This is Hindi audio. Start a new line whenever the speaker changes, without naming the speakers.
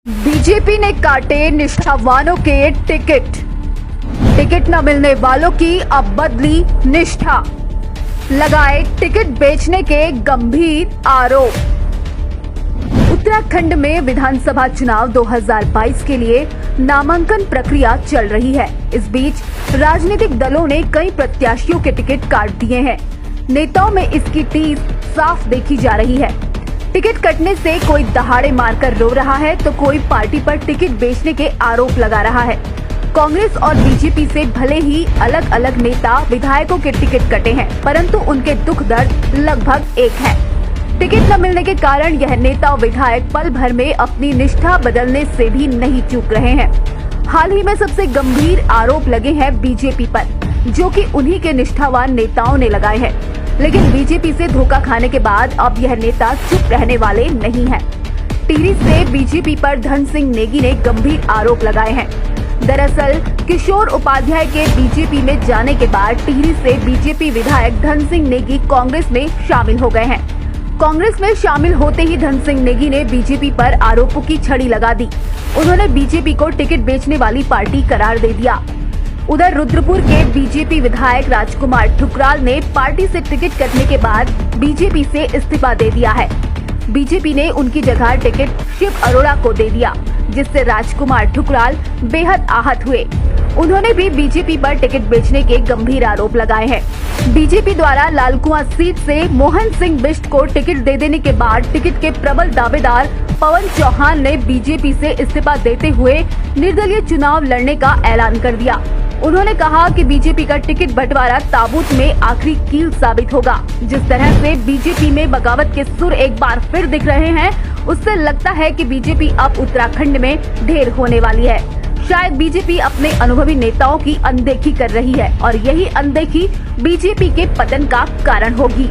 बीजेपी ने काटे निष्ठावानों के टिकट न मिलने वालों की अब बदली निष्ठा, लगाए टिकट बेचने के गंभीर आरोप। उत्तराखंड में विधानसभा चुनाव 2022 के लिए नामांकन प्रक्रिया चल रही है। इस बीच राजनीतिक दलों ने कई प्रत्याशियों के टिकट काट दिए हैं। नेताओं में इसकी टीस साफ देखी जा रही है। टिकट कटने से कोई दहाड़े मारकर रो रहा है तो कोई पार्टी पर टिकट बेचने के आरोप लगा रहा है। कांग्रेस और बीजेपी से भले ही अलग अलग नेता विधायकों के टिकट कटे हैं, परंतु उनके दुख दर्द लगभग एक है। टिकट न मिलने के कारण यह नेता और विधायक पल भर में अपनी निष्ठा बदलने से भी नहीं चूक रहे हैं। हाल ही में सबसे गंभीर आरोप लगे हैं बीजेपी पर, जो कि उन्हीं के निष्ठावान नेताओं ने लगाए हैं। लेकिन बीजेपी से धोखा खाने के बाद अब यह नेता चुप रहने वाले नहीं हैं। टिहरी से बीजेपी पर धन सिंह नेगी ने गंभीर आरोप लगाए हैं। दरअसल किशोर उपाध्याय के बीजेपी में जाने के बाद टिहरी से बीजेपी विधायक धन सिंह नेगी कांग्रेस में शामिल हो गए हैं। कांग्रेस में शामिल होते ही धन सिंह नेगी ने बीजेपी पर आरोपों की छड़ी लगा दी। उन्होंने बीजेपी को टिकट बेचने वाली पार्टी करार दे दिया। उधर रुद्रपुर के बीजेपी विधायक राजकुमार ठुकराल ने पार्टी से टिकट कटने के बाद बीजेपी से इस्तीफा दे दिया है। बीजेपी ने उनकी जगह टिकट शिव अरोड़ा को दे दिया, जिससे राजकुमार ठुकराल बेहद आहत हुए। उन्होंने भी बीजेपी पर टिकट बेचने के गंभीर आरोप लगाए हैं। बीजेपी द्वारा लालकुआं सीट से मोहन सिंह बिष्ट को टिकट दे देने के बाद टिकट के प्रबल दावेदार पवन चौहान ने बीजेपी से इस्तीफा देते हुए निर्दलीय चुनाव लड़ने का ऐलान कर दिया। उन्होंने कहा कि बीजेपी का टिकट बंटवारा ताबूत में आखिरी कील साबित होगा। जिस तरह से बीजेपी में बगावत के सुर एक बार फिर दिख रहे हैं, उससे लगता है कि बीजेपी अब उत्तराखंड में ढेर होने वाली है। शायद बीजेपी अपने अनुभवी नेताओं की अनदेखी कर रही है और यही अनदेखी बीजेपी के पतन का कारण होगी।